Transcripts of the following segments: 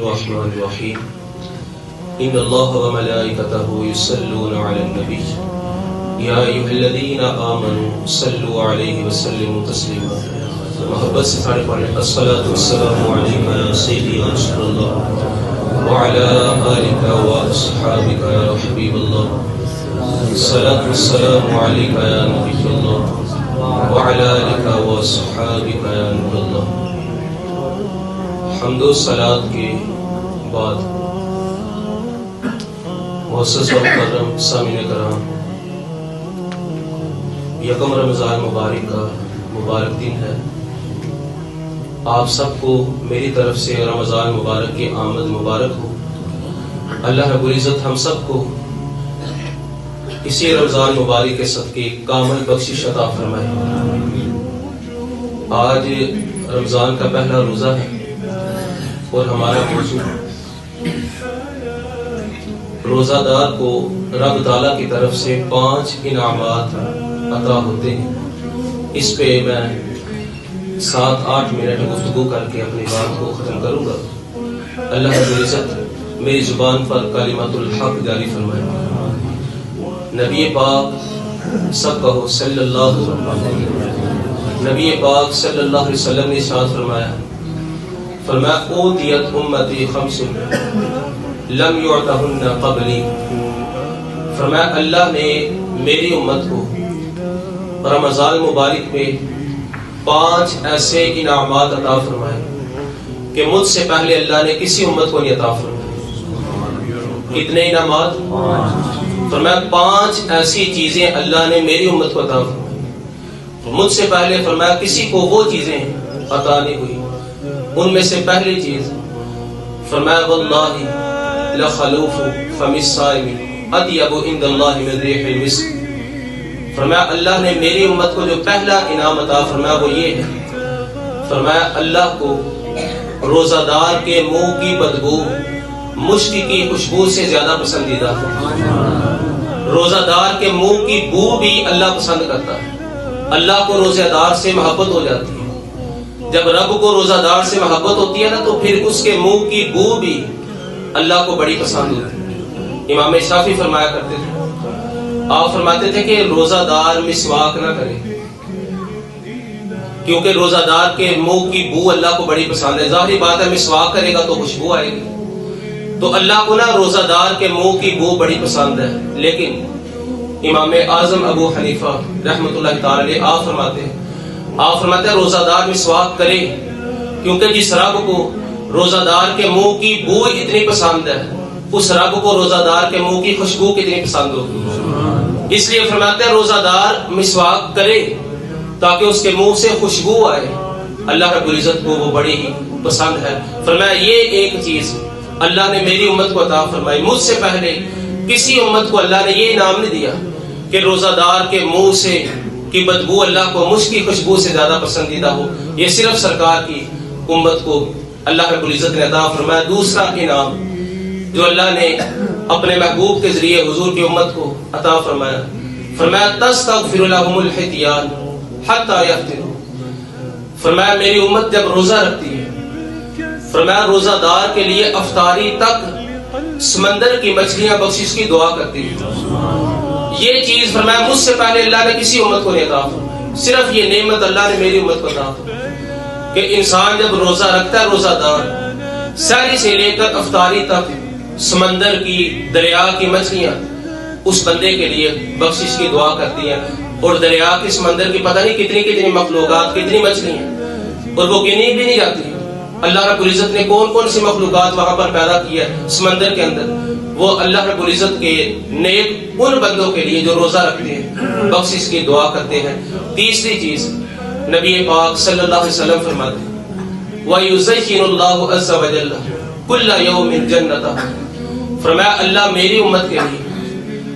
الرحمن الرحيم إن الله وملائكته يصلون على النبي يا أيها الذين آمنوا صلوا عليه وسلموا تسليما محبت سے سارے پڑھیں الصلاة والسلام عليك يا سيدي يا رسول الله وعلى آلك وأصحابك يا حبيب الله الصلاة والسلام عليك يا نبي الله وعلى آلك وأصحابك يا نور الله. حمد و صلات کے بعد معزز و مکرم سامعین کرام، یکم رمضان مبارک کا مبارک دن ہے. آپ سب کو میری طرف سے رمضان مبارک کی آمد مبارک ہو. اللہ رب العزت ہم سب کو اسی رمضان مبارک کے صدقے کامل بخشش عطا فرمائے. آج رمضان کا پہلا روزہ ہے اور ہمارا موضوع روزہ دار کو رب تعالیٰ کی طرف سے 5 انعامات عطا ہوتے ہیں. اس پہ میں 7-8 منٹ گفتگو کر کے اپنی بات کو ختم کروں گا. اللہ رب العزت میری زبان پر کلمۃ الحق جاری فرمائے. نبی پاک سب کہو صلی اللہ نبی پاک صلی اللہ علیہ وسلم نے ارشاد فرمایا اوتیت امتی 5 لم یعطہن قبلی. فرمایا اللہ نے میری امت کو رمضان مبارک میں 5 ایسے انعامات عطا فرمائے کہ مجھ سے پہلے اللہ نے کسی امت کو نہیں عطا فرمائے. کتنے انعامات؟ فرمایا 5 ایسی چیزیں اللہ نے میری امت کو عطا فرمائی. مجھ سے پہلے فرمایا کسی کو وہ چیزیں عطا نہیں ہوئی. ان میں سے پہلی چیز فرمایا واللہ لخلوف فم الصائم اطیب عند اللہ من ریح المسک. فرمایا اللہ نے میری امت کو جو پہلا انعام عطا فرمایا وہ یہ ہے، فرمایا اللہ کو روزہ دار کے منہ کی بدبو مشک کی خوشبو سے زیادہ پسندیدہ ہے. روزہ دار کے منہ کی بو بھی اللہ پسند کرتا ہے. اللہ کو روزہ دار سے محبت ہو جاتی ہے. جب رب کو روزہ دار سے محبت ہوتی ہے نا تو پھر اس کے منہ کی بو بھی اللہ کو بڑی پسند ہوتی ہے. امام شافعی فرمایا کرتے تھے، آپ فرماتے تھے کہ روزہ دار مسواک نہ کرے کیونکہ روزہ دار کے منہ کی بو اللہ کو بڑی پسند ہے. ظاہری بات ہے مسواک کرے گا تو خوشبو آئے گی، تو اللہ کو نا روزہ دار کے منہ کی بو بڑی پسند ہے. لیکن امام اعظم ابو حنیفہ رحمۃ اللہ تعالی علیہ آپ فرماتے ہیں روزہ دار مسواک کرے کیونکہ جس رب کو روزہ دار کے منہ کی بو اتنی پسند ہے اس رب کو روزہ دار کے منہ کی خوشبو کتنی پسند ہوگی. اس لیے فرماتے ہیں روزہ دار مسواک کرے تاکہ اس کے منہ سے خوشبو آئے. اللہ رب العزت کو وہ بڑی ہی پسند ہے. فرمایا یہ ایک چیز اللہ نے میری امت کو عطا فرمائی. مجھ سے پہلے کسی امت کو اللہ نے یہ انعام نہیں دیا کہ روزہ دار کے منہ سے کی بدبو اللہ کو مشک کی خوشبو سے زیادہ پسندیدہ ہو. یہ صرف سرکار کی امت کو اللہ رب العزت نے عطا فرمایا. دوسرا انعام جو اللہ نے اپنے محبوب کے ذریعے حضور کی امت کو عطا فرمایا تستغفر لهم الحتیان حتی یفطروا. فرمایا میری امت جب روزہ رکھتی ہے، فرمایا روزہ دار کے لیے افطاری تک سمندر کی مچھلیاں بخشش کی دعا کرتی ہے. یہ چیز فرمایا مجھ سے پہلے اللہ نے کسی امت کو نہیں عطا فرمائی. صرف یہ نعمت اللہ نے میری امت کو عطا فرمائی کہ انسان جب روزہ رکھتا ہے روزہ دار سحری سے لے کر افطاری تک سمندر کی دریا کی مچھلیاں اس بندے کے لیے بخشش کی دعا کرتی ہیں. اور دریا کی سمندر کی پتہ نہیں کتنی مخلوقات کتنی مچھلیاں اور وہ گنی بھی نہیں جاتی. اللہ رب العزت نے کون سی مخلوقات وہاں پر پیدا کی ہے سمندر کے اندر، وہ اللہ رب العزت کے نیک ان بندوں کے لیے جو روزہ رکھتے ہیں بخشش کی دعا کرتے ہیں. تیسری چیز نبی پاک صلی اللہ علیہ وسلم فرماتے ہیں وَيُزَيِّنُ اللَّهُ عَزَّ وَجَلَّ كُلَّ يَوْمٍ جَنَّتَهُ. فرمایا اللہ میری امت کے لیے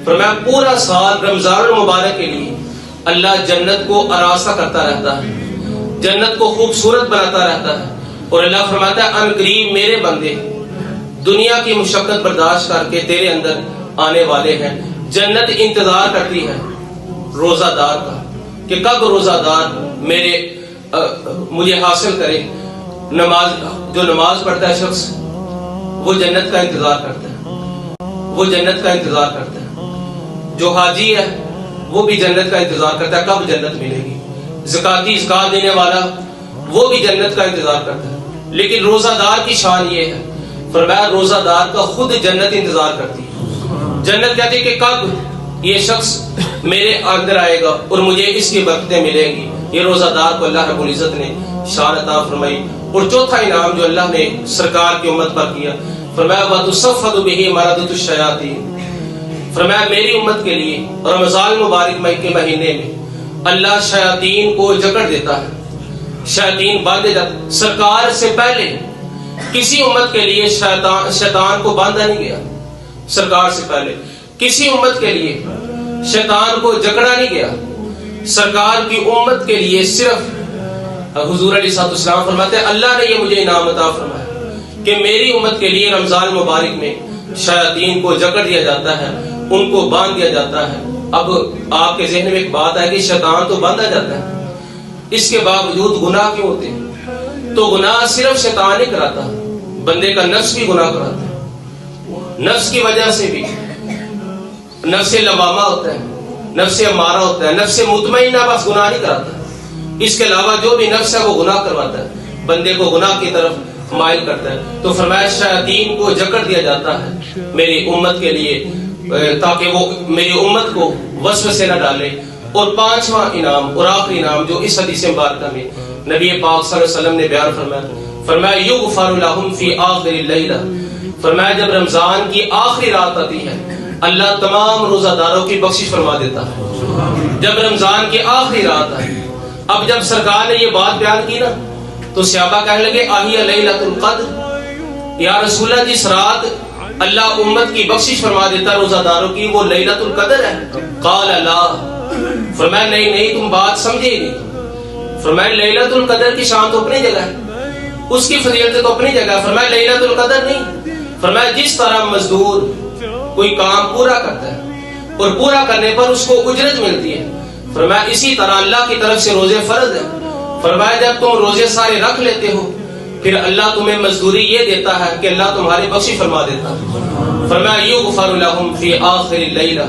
فرمایا پورا سال رمضان المبارک کے لیے اللہ جنت کو آراستہ کرتا رہتا ہے، جنت کو خوبصورت بناتا رہتا ہے. اور اللہ فرماتا ہے ان قریب میرے بندے دنیا کی مشقت برداشت کر کے تیرے اندر آنے والے ہیں. جنت انتظار کرتی ہے روزہ دار کا کہ کب روزہ دار مجھے حاصل کرے. جو نماز پڑھتا ہے شخص وہ جنت کا انتظار کرتا ہے، وہ جنت کا انتظار کرتا ہے۔ جو حاجی ہے وہ بھی جنت کا انتظار کرتا ہے، کب جنت ملے گی۔ زکاتی زکات دینے والا وہ بھی جنت کا انتظار کرتا ہے۔ لیکن روزہ دار کی شان یہ ہے، فرمایا روزہ دار کا خود جنت انتظار کرتی ہے۔ جنت کہتی ہے کہ کب یہ شخص میرے اندر آئے گا اور مجھے اس کی برکتیں ملیں گی۔ یہ روزہ دار کو اللہ رب العزت نے شان عطا فرمائی۔ اور چوتھا انعام جو اللہ نے سرکار کی امت پر کیا، فرمایا وَتُصَفَّدُ بِهِ مَرَضَةُ الشَّيَاطِينِ، فرمایا میری امت کے لیے رمضان مبارک کے مہینے میں اللہ شیاطین کو جکڑ دیتا ہے، شیاطین باندھے جاتے۔ سرکار سے پہلے کسی امت کے لیے شیطان کو باندھا نہیں گیا، سرکار سے پہلے کسی امت کے لیے شیطان کو جکڑا نہیں گیا۔ سرکار کی امت کے لیے صرف حضور علیہ الصلوۃ والسلام فرماتے ہیں اللہ نے یہ مجھے انعام عطا فرمایا کہ میری امت کے لیے رمضان مبارک میں شیاطین کو جکڑ دیا جاتا ہے، ان کو باندھ دیا جاتا ہے۔ اب آپ کے ذہن میں ایک بات ہے کہ شیطان تو باندھا جاتا ہے، اس کے باوجود گناہ کیوں ہوتے ہیں؟ تو گناہ صرف شیطان نہیں کراتا، بندے کا نفس بھی گناہ کراتا ہے۔ نفس کی وجہ سے بھی نفس لوامہ ہوتا ہے، نفس امارہ ہوتا ہے، نفس مطمئنہ بس گناہ نہیں کراتا، اس کے علاوہ جو بھی نفس ہے وہ گناہ کرواتا ہے، بندے کو گناہ کی طرف مائل کرتا ہے۔ تو فرمایا شیاطین کو جکڑ دیا جاتا ہے میری امت کے لیے، تاکہ وہ میری امت کو وسوسے نہ ڈالے۔ اور پانچواں انعام اور آخری انعام جو اس حدیث مبارکہ میں نبی پاک صلی اللہ علیہ وسلم نے بیان فرمایا یغفر لهم فی آخر اللیلہ، فرمایا جب رمضان کی آخری رات آتی ہے اللہ تمام روزہ داروں کی بخشش فرما دیتا ہے۔ جب رمضان کی آخری رات آئی، اب جب سرکار نے یہ بات بیان کی نا تو صحابہ کہنے لگے آہیہ لیلۃ القدر، یا رسول اللہ جس رات اللہ امت کی بخشش فرما دیتا روزہ داروں کی وہ لیلۃ القدر ہے؟ قال لا، فرمایا نہیں تم بات سمجھے ہی نہیں۔ فرمایا لیلۃ القدر کی شان تو اپنی جگہ ہے، اس کی فضیلت تو اپنی جگہ ہے، فرمایا لیلۃ القدر نہیں۔ فرمایا جس طرح مزدور کوئی کام پورا کرتا ہے اور پورا کرنے پر اس کو اجرت ملتی ہے، فرمایا اسی طرح اللہ کی طرف سے روزے فرض ہے۔ فرمایا جب تم روزے سارے رکھ لیتے ہو پھر اللہ تمہیں مزدوری یہ دیتا ہے کہ اللہ تمہاری بخشش فرما دیتا ہے۔ فرمایا یغفر لهم فی آخر اللیلہ،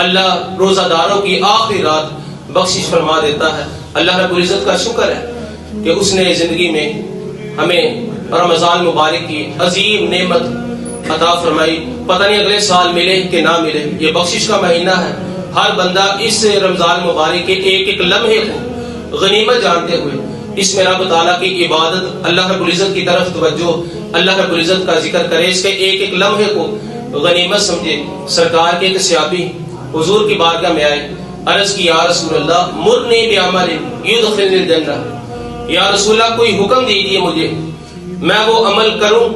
اللہ روزہ داروں کی آخری رات بخشش فرما دیتا ہے۔ اللہ رب العزت کا شکر ہے کہ اس نے زندگی میں ہمیں رمضان مبارک کی عظیم نعمت عطا فرمائی۔ پتہ نہیں اگلے سال ملے کہ نہ ملے، یہ بخشش کا مہینہ ہے۔ ہر بندہ اس رمضان مبارک کے ایک ایک لمحے کو غنیمت جانتے ہوئے اس میں رب تعالیٰ کی عبادت، اللہ رب العزت کی طرف توجہ، اللہ رب العزت کا ذکر کرے، اس کے ایک ایک لمحے کو غنیمت سمجھے۔ سرکار کے ایک صحابی حضور کی بارگاہ میں آئے، عرض کی یا رسول اللہ مرنی بعمل یدخلنی الجنہ، یا رسول اللہ کوئی حکم دیجیے مجھے، میں وہ عمل کروں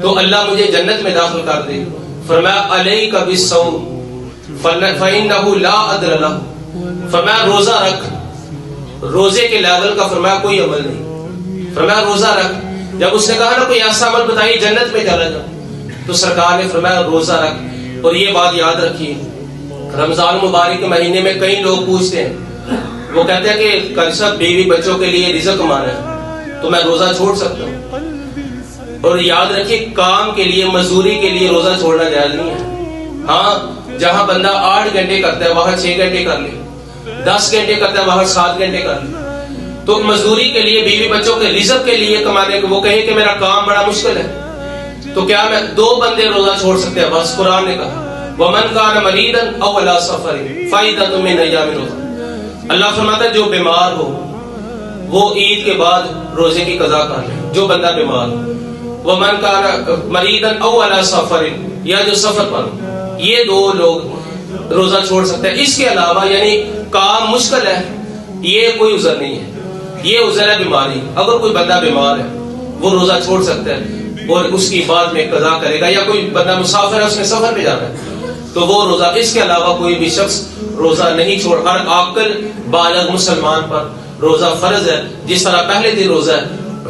تو اللہ مجھے جنت میں داخل کر دے۔ فرمایا علیک بالصوم فَإِنَّهُ لَا أَدْرَ لَهُ، فرمایا روزہ رکھ، روزے کے لیول کا فرمایا کوئی عمل نہیں، فرمایا روزہ رکھ۔ جب اس نے کہا نا کوئی ایسا عمل بتائیے جنت میں چلا جاؤ، تو سرکار نے فرمایا روزہ رکھ۔ اور یہ بات یاد رکھیے، رمضان مبارک کے مہینے میں کئی لوگ پوچھتے ہیں، وہ کہتے ہیں کہ قاری صاحب بیوی بچوں کے لیے رزق کمانا ہے تو میں روزہ چھوڑ سکتا ہوں؟ اور یاد رکھیے کام کے لیے، مزدوری کے لیے روزہ چھوڑنا جائز نہیں ہے۔ ہاں جہاں بندہ 8 گھنٹے کرتا ہے وہاں 6 گھنٹے کر لے، 10 گھنٹے کرتا ہے وہاں 7 گھنٹے کر لے۔ تو مزدوری کے لیے، بیوی بچوں کے رزق کے لیے کمانے کو، وہ کہے کہ میرا کام بڑا مشکل ہے تو کیا میں 2 بندے روزہ چھوڑ سکتے ہیں؟ بس قرآن نے کہا وَمَنْ كَانَ مَرِيضًا أَوْ عَلَىٰ سَفَرٍ فَعِدَّةٌ مِّنْ أَيَّامٍ أُخَرَ، اللہ فرماتا ہے جو بیمار ہو وہ عید کے بعد روزے کی قضا کر لے، جو بندہ بیمار ہو۔ وَمَنْ كَانَ مَرِيضًا أَوْ عَلَىٰ سَفَرٍ، یا جو سفر پر ہو، یہ 2 لوگ روزہ چھوڑ سکتے ہیں۔ اس کے علاوہ یعنی کام مشکل ہے یہ کوئی عذر نہیں ہے، یہ عذر ہے بیماری۔ اگر کوئی بندہ بیمار ہے وہ روزہ چھوڑ سکتا ہے اور اس کی بعد میں قضا کرے گا، یا کوئی بندہ مسافر ہے اس نے سفر پہ جانا ہے تو وہ روزہ، اس کے علاوہ کوئی بھی شخص روزہ نہیں چھوڑ۔ ہر عاقل بالغ مسلمان پر روزہ فرض ہے، جس طرح پہلے دن روزہ ہے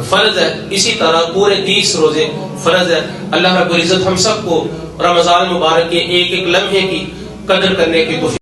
فرض ہے اسی طرح پورے 30 روزے فرض ہے۔ اللہ رب العزت ہم سب کو رمضان مبارک کے ایک ایک لمحے کی قدر کرنے کی توفیق